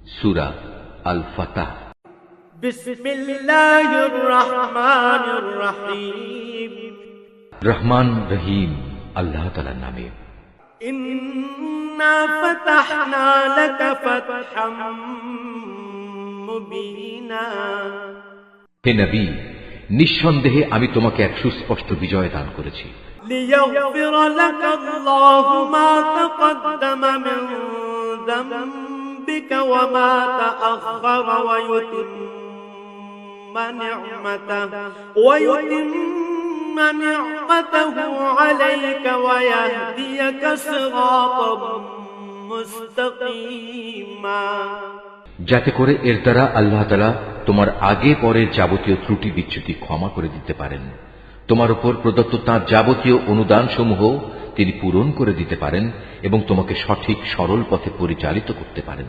সূরা আল ফাতহ। বিসমিল্লাহির রহমানির রহিম। রহমান রহিম আল্লাহ তাআলার নামে। ইন্না ফাতাহনা লাকা ফাতহাম মুবিনা। হে নবী, নিঃসন্দেহে আমি তোমাকে এক সুস্পষ্ট বিজয় দান করেছি। লিয়াগফির লাকা আল্লাহু মা তাকদ্দামা মিন যামবিকা ওয়া মা তাআখারা ওয়া ইউতিম্মা নি'মাতাহু আলাইকা ওয়া ইয়াহদিয়াকা সিরাতাম মুস্তাকিমা। যাতে করে এর দ্বারা আল্লাহ তাআলা তোমার আগে পরের যাবতীয় ত্রুটি বিচ্যুতি ক্ষমা করে দিতে পারেন, তোমার উপর প্রদত্ত তাঁর যাবতীয় অনুদান সমূহ তিনি পূরণ করে দিতে পারেন এবং তোমাকে সঠিক সরল পথে পরিচালিত করতে পারেন।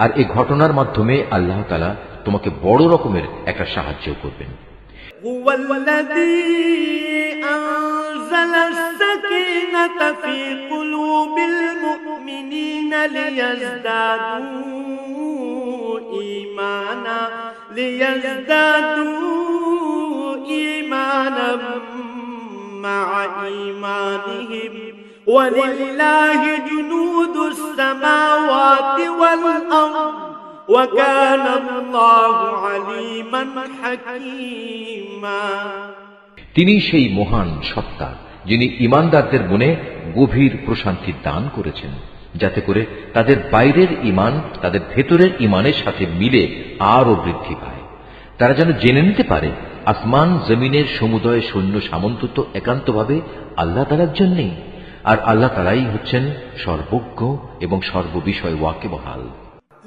আর এই ঘটনার মাধ্যমে আল্লাহ তাআলা তোমাকে বড় রকমের একটা সাহায্য করবেন। أنزل السكينة في قلوب المؤمنين ليزدادوا إيمانا مع إيمانهم ولله جنود السماوات والأرض وكان الله عليما حكيما। তিনি সেই মহান সত্তা যিনি ঈমানদারদের মনে গভীর প্রশান্তি দান করেছেন, যাতে করে তাদের বাইরের ঈমান তাদের ভেতরের ঈমানের সাথে মিলে আরও বৃদ্ধি পায়। তারা যেন জেনে নিতে পারে আসমান জমিনের সমুদয় সৈন্য সামন্ত তো একান্তভাবে আল্লাহ তাআলার জন্যই, আর আল্লাহ তাআলাই হচ্ছেন সর্বজ্ঞ এবং সর্ববিষয় ওয়াকিবহাল।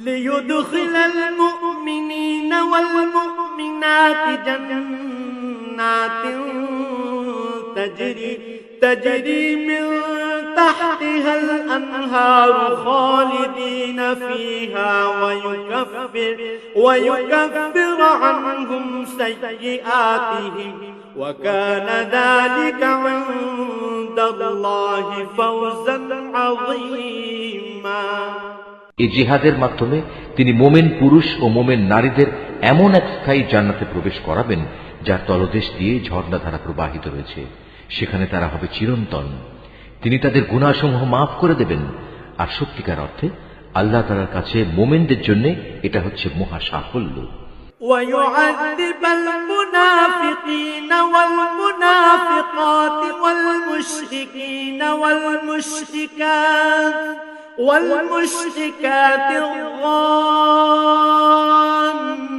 লিয়ুদখিলাল মুমিনিনা ওয়াল মুমিনাতি জান্নাতিন تجري من تحتها الأنهار خالدين فيها ويكفر عنهم سيئاتهم وكان ذلك عند الله فوزا عظيما। এই জিহাদের মাধ্যমে তিনি মোমেন পুরুষ ও মোমেন নারীদের এমন এক স্থায়ী জান্নাতে প্রবেশ করাবেন যার তলদেশ দিয়ে ঝর্ণাধারা প্রবাহিত রয়েছে, সেখানে তারা হবে চিরন্তন। তিনি তাদের গুনাহসমূহ মাফ করে দেবেন। আর সত্যিকার অর্থে আল্লাহ তাআলার কাছে মোমেনদের জন্য এটা হচ্ছে মহা সাফল্য। ويعذب المنافقين والمنافقات والمشركين والمشركات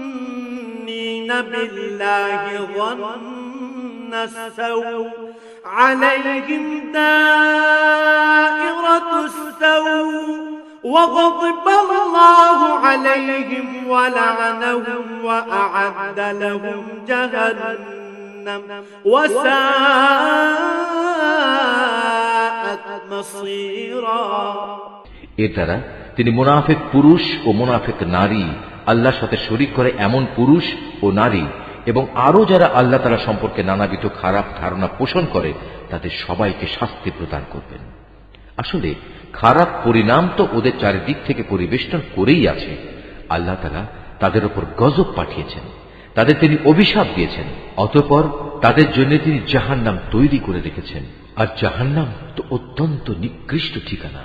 الظانين بالله ظن السوء عليهم دائرة السوء وغضب الله عليهم ولعنهم وأعد لهم جهنم وساءت مصيرا। এর দ্বারা তিনি মুনাফিক পুরুষ ও মুনাফিক নারী, আল্লাহর সাথে শরীক করে এমন পুরুষ ও নারী এবং আরো যারা আল্লাহ তাআলা সম্পর্কে নানাবিধ খারাপ ধারণা পোষণ করে তাদের সবাইকে শাস্তি প্রদান করবেন। আসলে খারাপ পরিণাম তো ওদের চারিদিক থেকে পরিবেষ্টন করেই আছে। আল্লাহ তাআলা তাদের উপর গজব পাঠিয়েছেন, তাদের তিনি অভিশাপ দিয়েছেন, অতঃপর তাদের জন্য তিনি জাহান্নাম তৈরি করে রেখেছেন, আর জাহান্নাম তো অত্যন্ত নিকৃষ্ট ঠিকানা।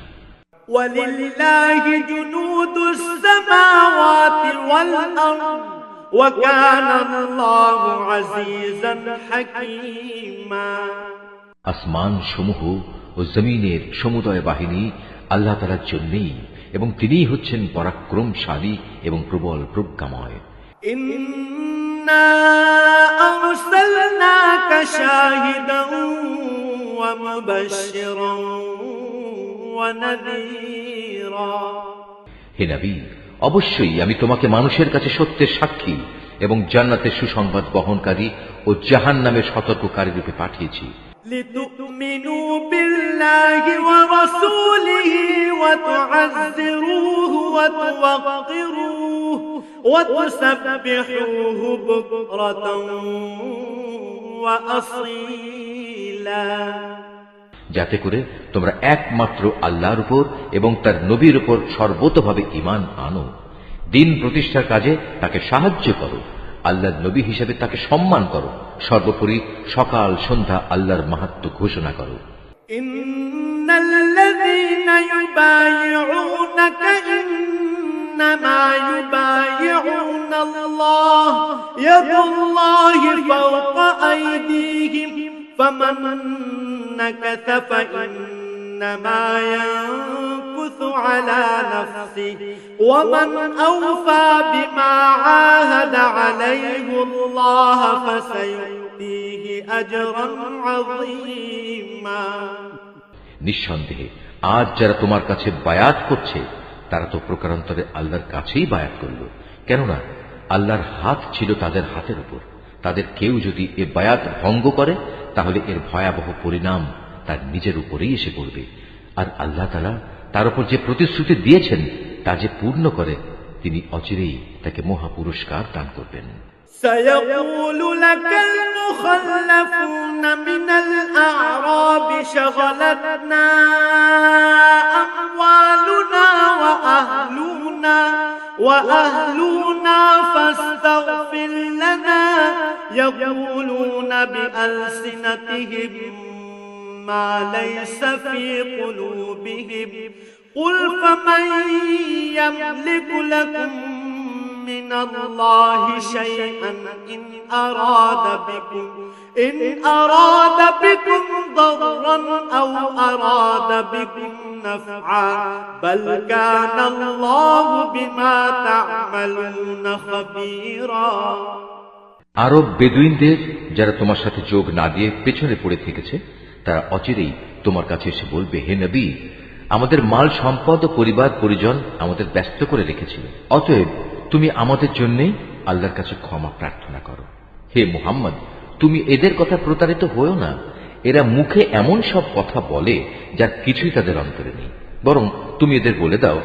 ওয়ালিল্লাহি জুনুদুস সামাওয়াতি ওয়াল আরদ ওয়া কানা আল্লাহু আজিজান হাকীমা। আসমান সমূহ ও জমিনের সমুদয় বাহিনী আল্লাহ তাআলার জন্যই, এবং তিনিই হচ্ছেন পরাক্রমশালী এবং প্রবল প্রজ্ঞাময়। ইন্না আরসালনাকা শাহিদান ওয়া মুবাশশিরান ওয়া নাযীরা। হে নবী, অবশ্যই আমি তোমাকে মানুষের কাছে সত্যের সাক্ষী এবং জান্নাতের সুসংবাদ বহনকারী ও জাহান্নামের সতর্ককারী রূপে পাঠিয়েছি। لتؤمنوا بالله ورسوله وتعزروه وتوقروه وتسبحوه بكرة وأصيلا। যাতে করে তোমরা একমাত্র আল্লাহর উপর এবং তার নবীর উপর সর্বতভাবে ঈমান আনো, দিন প্রতিষ্ঠার কাজে তাকে সাহায্য করো, আল্লাহর নবী হিসেবে তাকে সম্মান করো, সর্বোপরি সকাল সন্ধ্যা আল্লাহর মাহাত্ম্য ঘোষণা করো। ইন্নাল্লাযীনা ইউবাইউনাকা ইন্নামা ইউবাইউনাল্লাহ ইয়াদুল্লাহি ফাওকা আইদিহিম ফামান নাকাসা ফাইন্নামা ইয়ানকুসু আলা নাফসিহি ওয়া মান আওফা বিমা আহাদা আলাইহি আল্লাহ ফাসায়ুতিহি আজরান আযীমা। নিঃসন্দেহে আজ যারা তোমার কাছে বায়াত করছে তারা তো প্রকারান্তরে আল্লাহর কাছেই বায়াত করল, কেননা আল্লাহর হাত ছিল তাদের হাতের উপর। তাদের কেউ যদি এ বায়াত ভঙ্গ করে তাহলে এর ভয়াবহ পরিণাম তার নিজের উপরেই এসে পড়বে। আর আল্লাহ তাআলা তার উপর যে প্রতিশ্রুতি দিয়েছেন তা যে পূর্ণ করে তিনি অচিরেই তাকে মহা পুরস্কার দান করবেন। سيقول لك المخلفون من الأعراب شغلتنا أموالنا وأهلنا فاستغفر لنا يقولون بألسنتهم ما ليس في قلوبهم قل فمن يملك لكم من الله شيئا إن أراد بكم ضرا أو أراد بكم نفعا بل كان الله بما تعملون خبيرا। আরব বেদুইনদের যারা তোমার সাথে যোগ না দিয়ে পেছনে পড়ে থেকেছে তারা অচিরেই তোমার কাছে এসে বলবে, হে নবী, আমাদের মাল সম্পদ ও পরিবার পরিজন আমাদের ব্যস্ত করে রেখেছিল, অতএব তুমি আমাদের জন্যই আল্লাহর কাছে ক্ষমা প্রার্থনা করো। হে মুহাম্মদ, তুমি এদের কথা প্রতারিত হও না। এরা মুখে এমন সব কথা বলে যার কিছুই তাদের অন্তরে নেই। বরং তুমি এদের বলে দাও,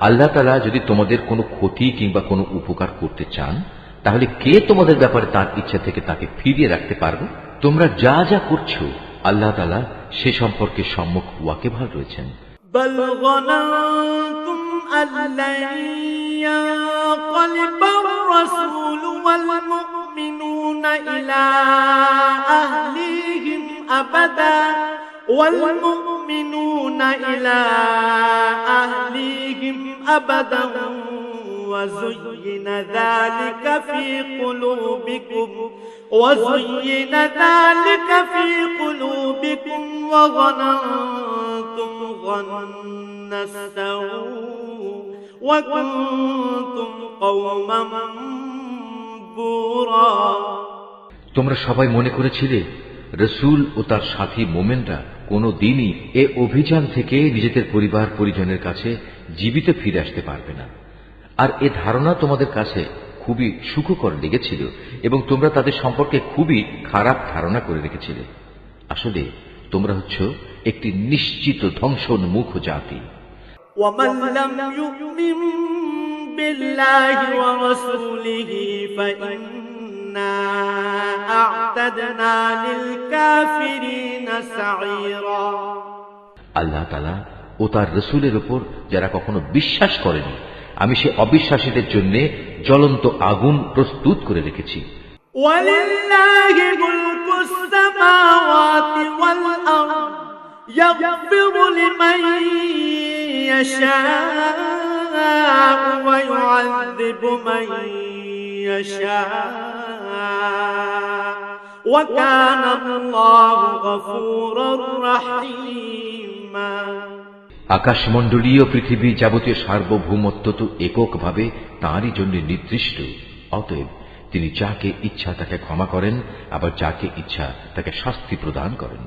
আল্লাহ তাআলা যদি তোমাদের কোনো ক্ষতি কিংবা কোনো উপকার করতে চান তাহলে কে তোমাদের ব্যাপারে তার ইচ্ছা থেকে তাকে ফিরিয়ে রাখতে পারবে? তোমরা যা যা করছো আল্লাহ তাআলা সে সম্পর্কে সম্মুখ ওয়াকিবহাল রয়েছেন। بل ظننتم أن لن ينقلب الرسول والمؤمنون إلى أهليهم أبدا وزين ذلك في قلوبكم وظننتم ظن السوء وكنتم قوما بورا। তোমরা সবাই মনে করেছিলে রসূল ও তার সাথী মোমেনরা কোনো দিনই এ অভিযান থেকে নিজেদের পরিবার পরিজনের কাছে জীবিত ফিরে আসতে পারবে না। আর এ ধারণা তোমাদের কাছে খুবই সুখকর লেগেছিল এবং তোমরা তাদের সম্পর্কে খুবই খারাপ ধারণা করে রেখেছিলে। আসলে তোমরা হচ্ছ একটি নিশ্চিত ধ্বংসোন্মুখ জাতি। ومن لم يؤمن بالله ورسوله فإنا أعتدنا للكافرين سعيرا। আল্লাহ তাআলা ও তার রাসূলের উপর যারা কখনো বিশ্বাস করেনি আমি সে অবিশ্বাসীদের জন্য জ্বলন্ত আগুন প্রস্তুত করে রেখেছি। ওয়ালিল্লাহি মুলকুস সামাওয়াতি ওয়াল আরদ ইয়াগফিরু লিমান ইয়াশা'উ ওয়া ইউ'আযিবু মান ইয়াশা'উ ওয়া কানা আল্লাহু গফুরুর রাহিমা। আকাশমণ্ডলীয় পৃথিবী যাবতীয় সার্বভৌমত্ব তো এককভাবে তাঁরই জন্য নির্দিষ্ট। অতএব তিনি যাকে ইচ্ছা তাকে ক্ষমা করেন, আবার যাকে ইচ্ছা তাকে শাস্তি প্রদান করেন।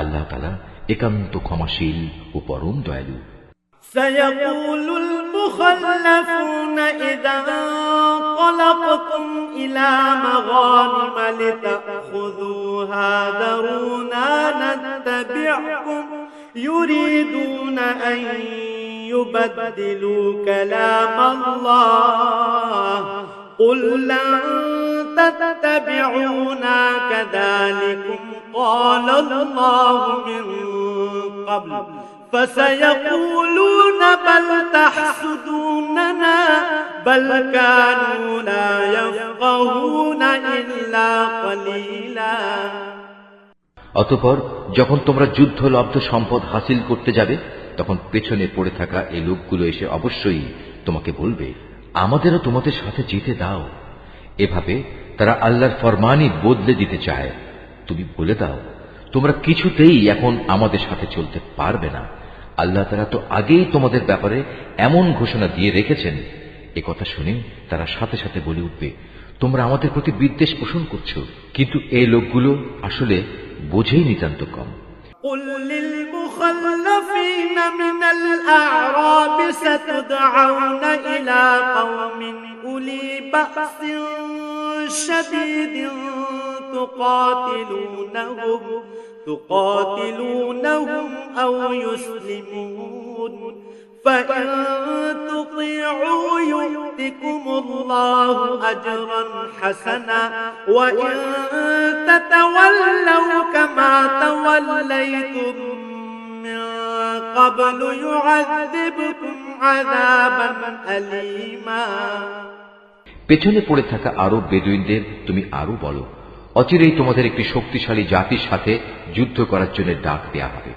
আল্লাহ তাআলা একান্ত ক্ষমাশীল ও পরম দয়ালু। সায়াকুলুল মুখাল্লাফুনা ইযা انطلقتم ইলা মাগানিম লিতাখুযুহা দারুনা নাত্তাবি'কুম يريدون أن يبدلوا كلام الله قل لن تتبعونا كذلكم قال الله من قبل فسيقولون بل تحسدوننا بل كانوا لا يفقهون إلا قليلا অতঃপর যখন তোমরা যুদ্ধলব্ধ সম্পদ হাসিল করতে যাবে তখন পেছনে পড়ে থাকা এই লোকগুলো এসে অবশ্যই তোমাকে বলবে, আমাদেরও তোমাদের সাথে যেতে দাও। এভাবে তারা আল্লাহর ফরমানই বদলে দিতে চায়। তুমি বলে দাও, তোমরা কিছুতেই এখন আমাদের সাথে চলতে পারবে না। আল্লাহ তাআলা তো আগেই তোমাদের ব্যাপারে এমন ঘোষণা দিয়ে রেখেছেন। এ কথা শুনে তারা সাথে সাথে বলে উঠবে, তোমরা আমাদের প্রতি বিদ্বেষ পোষণ করছো। কিন্তু এই লোকগুলো আসলে বোঝেই নিতান্ত কম। قل للمخلفين من الأعراب ستدعون إلى قوم أولي بأس شديد تقاتلونهم أو يسلمون فإن تطيعوا يؤتكم الله أجرا حسنا وإن تتولوا كما توليتم من قبل يعذبكم عذابا أليما পেছনে পড়ে থাকা আরব বেদুইনদের তুমি আরো বলো, অচিরেই তোমাদের একটি শক্তিশালী জাতির সাথে যুদ্ধ করার জন্য ডাক দেয়া হবে।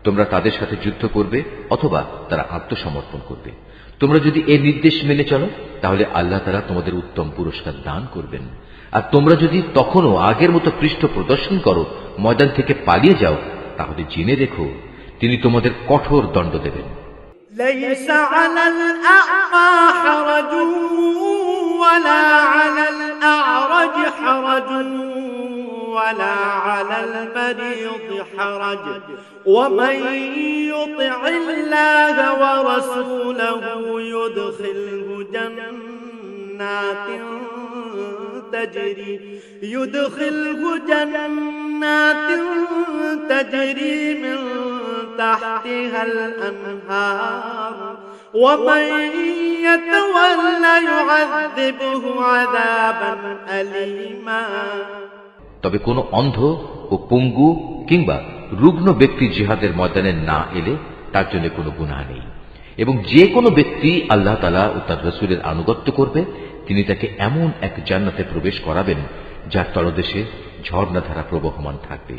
তোমরা তাদের সাথে যুদ্ধ করবে অথবা তারা আত্মসমর্পণ করবে। তোমরা যদি এই নির্দেশ মেনে চলো তাহলে আল্লাহ তাআলা তোমাদের উত্তম পুরস্কার দান করবেন। আর তোমরা যদি তখনও আগের মতো পৃষ্ঠ প্রদর্শন করো, ময়দান থেকে পালিয়ে যাও, তাহলে জেনে রেখো তিনি তোমাদের কঠোর দণ্ড দেবেন। ليس على الأعمى حرج ولا على الأعرج حرج ولا على المريض حرج ومن يطع الله ورسوله يدخله جنات تجري من تحتها الأنهار ومن يتولى يعذبه عذابا أليما তবে কোনো অন্ধ ও পঙ্গু কিংবা রুগ্ন ব্যক্তি জিহাদের ময়দানে না এলে তার জন্য কোনো গুনাহ নেই। এবং যে কোনো ব্যক্তি আল্লাহ তাআলা ও তার রাসূলের আনুগত্য করবে তিনি তাকে এমন এক জান্নাতে প্রবেশ করাবেন যার তলদেশে ঝর্ণাধারা প্রবহমান থাকবে।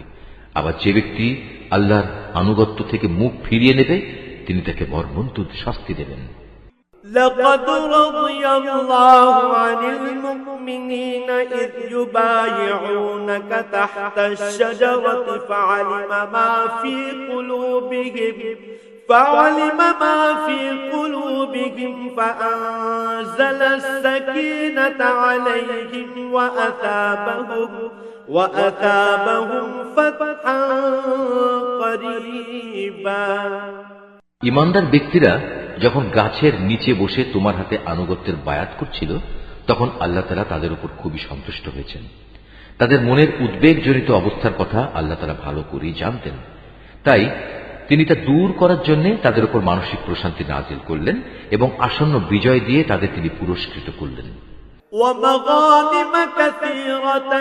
আবার যে ব্যক্তি আল্লাহর আনুগত্য থেকে মুখ ফিরিয়ে নেবে তিনি তাকে মর্মন্তুদ শাস্তি দেবেন। لقد رضي الله عن المؤمنين إذ يبايعونك تحت الشجرة فعلم ما في قلوبهم فأنزل السكينة عليهم وأثابهم فتحا قريبا ইমানদার ব্যক্তিরা যখন গাছের নিচে বসে তোমার হাতে আনুগত্যের বায়াত করছিল তখন আল্লাহ তাআলা তাদের উপর খুবই সন্তুষ্ট হয়েছেন। তাদের মনের উদ্বেগজনিত অবস্থার কথা আল্লাহ তাআলা ভালো করেই জানতেন। তাই তিনি তা দূর করার জন্য তাদের উপর মানসিক প্রশান্তি নাজিল করলেন এবং আসন্ন বিজয় দিয়ে তাদের তিনি পুরস্কৃত করলেন। ومغانم كثيرة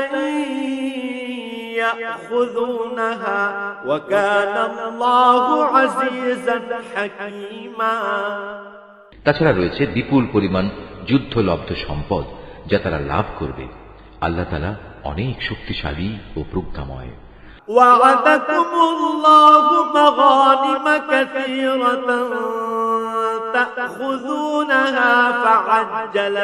يأخذونها وكان الله عزيزا حكيما তাছাড়া রয়েছে বিপুল পরিমাণ যুদ্ধলব্ধ সম্পদ যা তারা লাভ করবে। আল্লাহ তাআলা অনেক শক্তিশালী ও প্রজ্ঞাময়। وعدكم الله مغانم كثيرة تأخذونها فعجل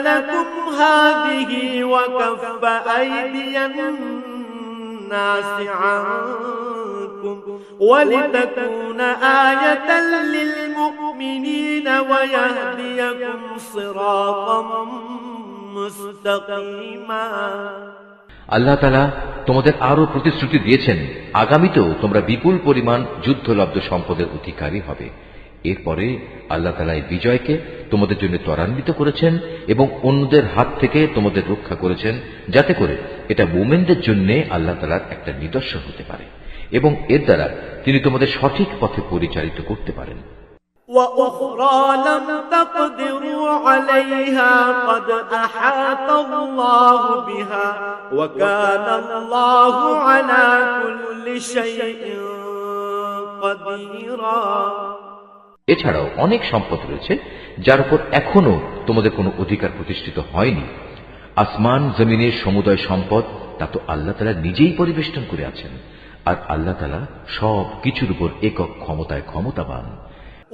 لكم هذه وكف أيدي الناس عنكم ولتكون آية للمؤمنين ويهديكم صراطا مستقيما আল্লাহ তাআলা তোমাদের আরো প্রতিশ্রুতি দিয়েছেন আগামীতেও তোমরা বিপুল পরিমাণ যুদ্ধলব্ধ সম্পদের অধিকারী হবে। এরপরে আল্লাহ তাআলা এই বিজয়কে তোমাদের জন্য ত্বরান্বিত করেছেন এবং অন্যদের হাত থেকে তোমাদের রক্ষা করেছেন যাতে করে এটা মুমিনদের জন্য আল্লাহ তাআলার একটা নিদর্শন হতে পারে এবং এর দ্বারা তিনি তোমাদের সঠিক পথে পরিচালিত করতে পারেন। وأخرى لم تقدروا عليها قد أحاط الله بها وكان الله على كل شيء قديرا। এছাড়াও অনেক সম্পদ রয়েছে যার উপর এখনো তোমাদের কোনো অধিকার প্রতিষ্ঠিত হয়নি। আসমান জমিনের সমুদয় সম্পদ তা তো আল্লাহ তাআলা নিজেই পরিবেষ্টন করে আছেন, আর আল্লাহ তাআলা সব কিছুর উপর একক ক্ষমতায় ক্ষমতাবান।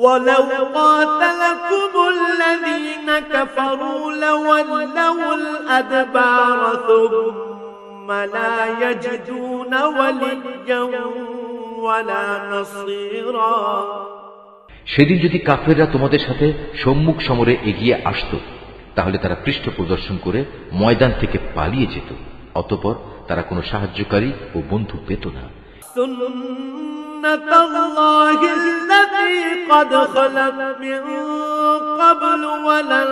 ولو قاتلكم الذين كفروا لولوا الأدبار ثم لا يجدون وليا ولا نصيرا। সেদিন যদি কাফেররা তোমাদের সাথে সম্মুখ সমরে এগিয়ে আসত, তাহলে তারা পৃষ্ঠ প্রদর্শন করে ময়দান থেকে পালিয়ে যেত, অতঃপর তারা কোনো সাহায্যকারী ও বন্ধু পেত না। سنة الله التي قد خلت من قبل ولن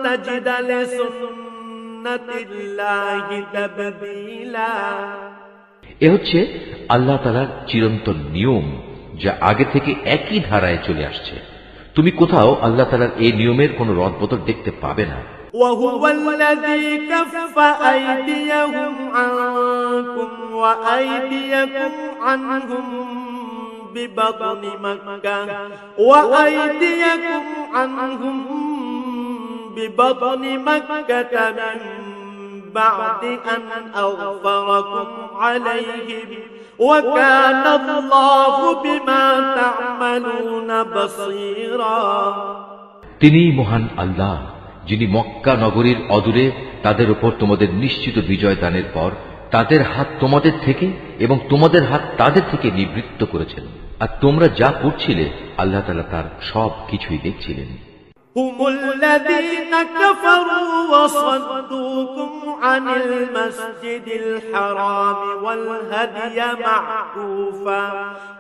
تجد لسنة الله تبديلا। এ হচ্ছে আল্লাহ তাআলার চিরন্তন নিয়ম, যা আগে থেকে একই ধারায় চলে আসছে। তুমি কোথাও আল্লাহ তাআলার এই নিয়মের কোনো রদবদল দেখতে পাবে না। وهو الذي كف أيديهم عنكم وأيديكم عنهم ببطن مكة وأيديكم عنهم ببطن مكة من بعد أن أغفركم عليهم وكان الله بما تعملون بصيرا। তিনি মহান আল্লাহ, যিনি মক্কা নগরীর অদূরে তাদের উপর তোমাদের নিশ্চিত বিজয় দানের পর তাদের হাত তোমাদের থেকে এবং তোমাদের হাত তাদের থেকে নিবৃত্ত করেছেন, আর তোমরা যা করছিলে আল্লাহ তাআলা তার সব কিছুই দেখছিলেন। هم الذين كفروا وصدوكم عن المسجد الحرام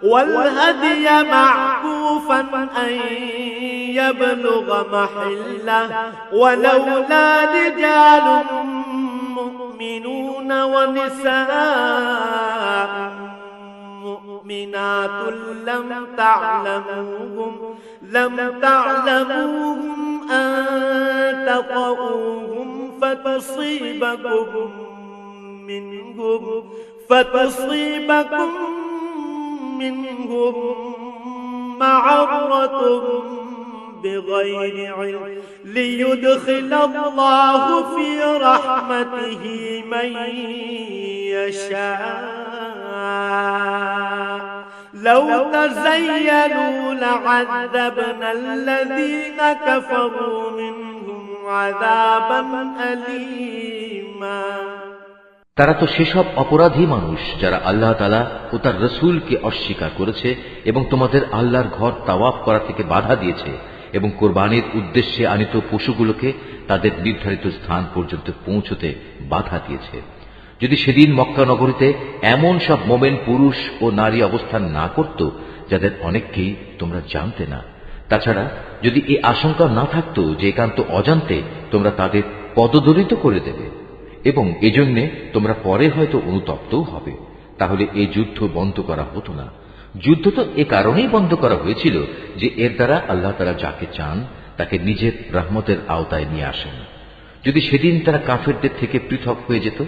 والهدي معكوفا أن يبلغ محله ولولا رجال مؤمنون ونساء مؤمنات لم تعلموهم أن تطؤوهم فتصيبكم منهم معرة بغير علم ليدخل الله في رحمته من يشاء لو تزينوا لعذبنا الذين كفروا منهم عذابا أليما। তারা তো সেসব অপরাধী মানুষ যারা আল্লাহ তাআলা ও তার রাসূলকে অস্বীকার করেছে এবং তোমাদের আল্লাহর ঘর তাওয়াফ করা থেকে বাধা দিয়েছে এবং কোরবানির উদ্দেশ্যে আনিত পশুগুলোকে তাদের নির্ধারিত স্থান পর্যন্ত পৌঁছতে বাধা দিয়েছে। যদি সেদিন মক্কা নগরীতে এমন সব মোমেন পুরুষ ও নারী অবস্থান না করত যাদের অনেককেই তোমরা জানতে না, তাছাড়া যদি এই আশঙ্কা না থাকতো যে একান্ত অজান্তে তোমরা তাদের পদদলিত করে দেবে এবং এজন্যে তোমরা পরে হয়তো অনুতপ্তও হবে, তাহলে এই যুদ্ধ বন্ধ করা হতো না। যুদ্ধ তো এ কারণেই বন্ধ করা হয়েছিল যে এর দ্বারা আল্লাহ তাআলা যাকে চান তাকে নিজের রহমতের আওতায় নিয়ে আসেন। যদি সেদিন তারা কাফেরদের থেকে পৃথক হয়ে যেত,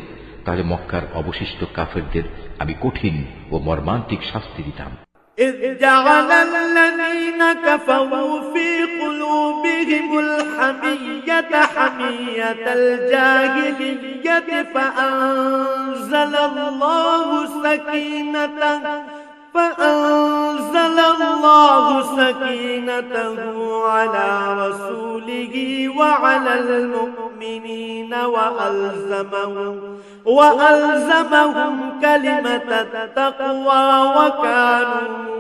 তাহলে মক্কার অবশিষ্ট কাফেরদের আমি কঠিন ও মর্মান্তিক শাস্তি দিতাম। إذ جعل الذين كفروا في قلوبهم الحمية حمية الجاهلية فأنزل الله سكينته على رسوله وعلى المؤمنين وألزمهم كلمة التقوى وكانوا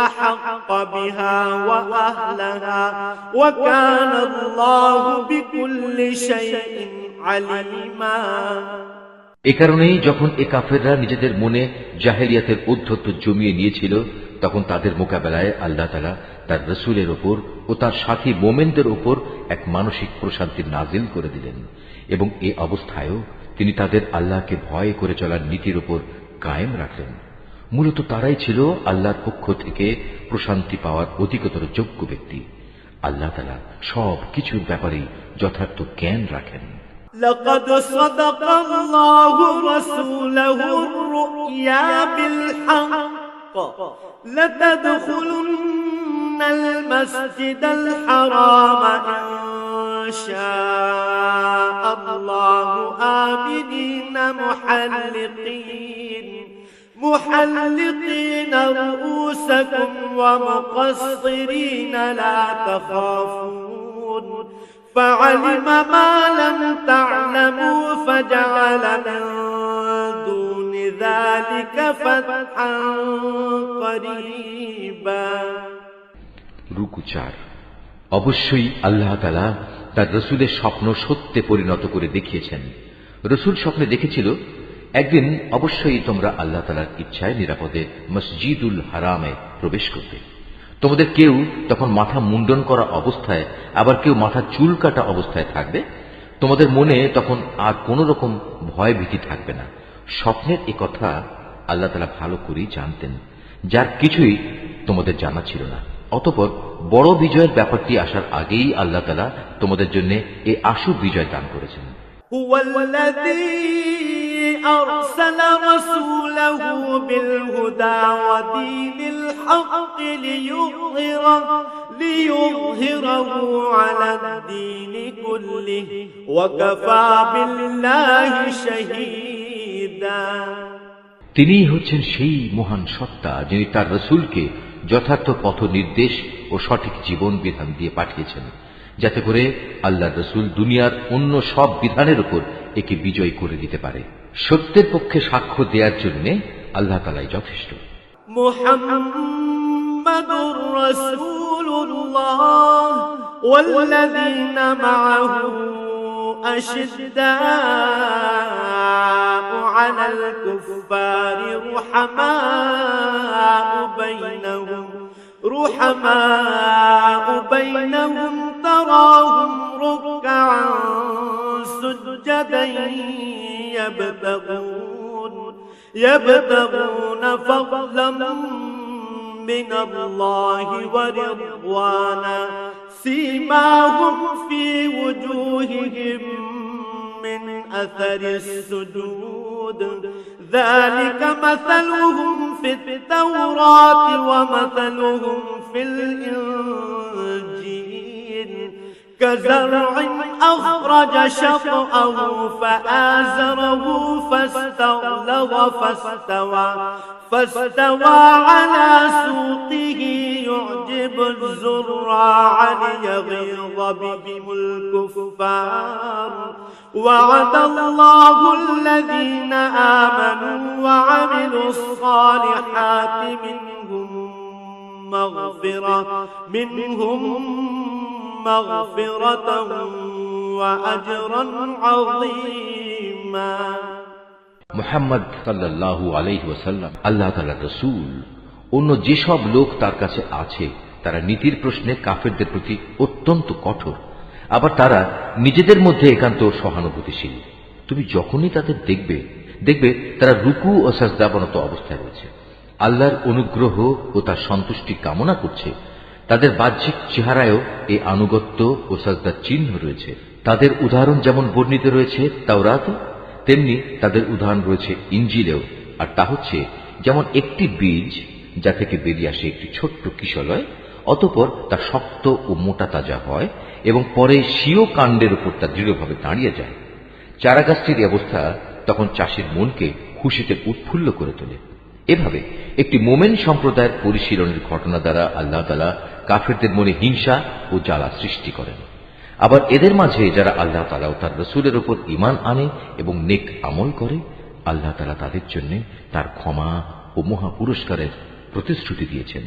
أحق بها وأهلها وكان الله بكل شيء عليما। এ কারণেই যখন এ কাফেররা নিজেদের মনে জাহেলিয়াতের ঔদ্ধত্য জমিয়ে নিয়েছিল, তখন তাদের মোকাবেলায় আল্লাহ তাআলা তার রাসূলের উপর ও তার সাথী মোমেনদের উপর এক মানসিক প্রশান্তি নাজিল করে দিলেন এবং এ অবস্থায়ও তিনি তাদের আল্লাহকে ভয় করে চলার নীতির উপর কায়েম রাখলেন। মূলত তারাই ছিল আল্লাহর পক্ষ থেকে প্রশান্তি পাওয়ার অধিকতর যোগ্য ব্যক্তি। আল্লাহ তাআলা সব কিছুর ব্যাপারেই যথার্থ জ্ঞান রাখেন। لقد صدق الله رسوله الرؤيا بالحق لتدخلن المسجد الحرام إن شاء الله آمنين محلقين رؤوسكم ومقصرين لا تخافون فعلم ما لم تعلموا فجعل من دون ذلك فتحا قريبا। রুকু 4। অবশ্যই আল্লাহ তাআলা তার রাসূলের স্বপ্ন সত্যে পরিণত করে দেখিয়েছেন। রাসূল স্বপ্নে দেখেছিল, একদিন অবশ্যই তোমরা আল্লাহ তাআলার ইচ্ছায় নিরাপদে মসজিদুল হারামে প্রবেশ করবে। তোমাদের কেউ তখন মাথা মুন্ডন করা অবস্থায়, আবার কেউ মাথা চুল কাটা অবস্থায় থাকবে। তোমাদের মনে তখন আর কোন রকম ভয় ভীতি থাকবে না। স্বপ্নের এ কথা আল্লাহ তাআলা ভালো করেই জানতেন, যার কিছুই তোমাদের জানা ছিল না। অতঃপর বড় বিজয়ের ব্যাপারটি আসার আগেই আল্লাহ তাআলা তোমাদের জন্য এই আশু বিজয় দান করেছেন। أرسل رسوله بالهدى ودين الحق ليظهره على الدين كله وكفى بالله شهيدا। তিনিই হচ্ছেন সেই মহান সত্তা, যিনি তার রাসূলকে যথার্থ পথ নির্দেশ ও সঠিক জীবন বিধান দিয়ে পাঠিয়েছেন, যাতে করে আল্লাহর রাসূল দুনিয়ার অন্য সব বিধানের উপর একে বিজয় করে দিতে পারে। সত্যের পক্ষে সাক্ষ্য দেওয়ার জন্য আল্লাহ তাআলাই যথেষ্ট। মুহাম্মাদুর রাসূলুল্লাহ ওয়াল্লাযীনা মা'আহু আশিদ্দাউ আলাল কুফফারি রুহামাউ বাইনাহুম তারাহুম রুকআন সুজদান يبتغون فضلا من الله ورضوانا سيماهم في وجوههم من أثر السجود ذلك مثلهم في التوراة ومثلهم في الإنجيل كزرع أخرج شطأه فآزره فاستغلظ فاستوى على سوقه يعجب الزراع ليغيظ بهم الكفار وعد الله الذين آمنوا وعملوا الصالحات منهم مغفرة وأجرا عظيما। মুহাম্মদ সাল্লাল্লাহু আলাইহি ওয়াসাল্লাম আল্লাহ তাআলার রাসূল। অন্য যেসব লোক তার কাছে আছে তারা নীতির প্রশ্নে কাফেরদের প্রতি অত্যন্ত কঠোর, আবার তারা নিজেদের মধ্যে একান্ত সহানুভূতিশীল। তুমি যখনই তাদের দেখবে তারা রুকু ও সাজদাবনত অবস্থায় রয়েছে, আল্লাহর অনুগ্রহ ও তার সন্তুষ্টি কামনা করছে। তাদের বাহ্যিক চেহারায়ও এই আনুগত্য ও সাজদার চিহ্ন রয়েছে। তাদের উদাহরণ যেমন বর্ণিত রয়েছে তাওরাতে, তেমনি তাদের উদাহরণ রয়েছে ইনজিলেও। আর তা হচ্ছে, যেমন একটি বীজ যা থেকে বেরিয়ে আসে একটি ছোট্ট কিশলয়, অতঃপর তা শক্ত ও মোটা তাজা হয় এবং পরে স্বীয় কাণ্ডের উপর তা দৃঢ়ভাবে দাঁড়িয়ে যায়। চারাগাছটির অবস্থা তখন চাষির মনকে খুশিতে উৎফুল্ল করে তোলে। এভাবে একটি মোমেন সম্প্রদায়ের পরিশীলনের ঘটনা দ্বারা আল্লাহ তাআলা কাফেরদের মনে হিংসা ও জ্বালা সৃষ্টি করেন। আবার এদের মাঝে যারা আল্লাহ তাআলা ও তার রাসূলের উপর ঈমান আনে এবং নেক আমল করে, আল্লাহ তাআলা তাদের জন্য তার ক্ষমা ও মহা পুরস্কারের প্রতিশ্রুতি দিয়েছেন।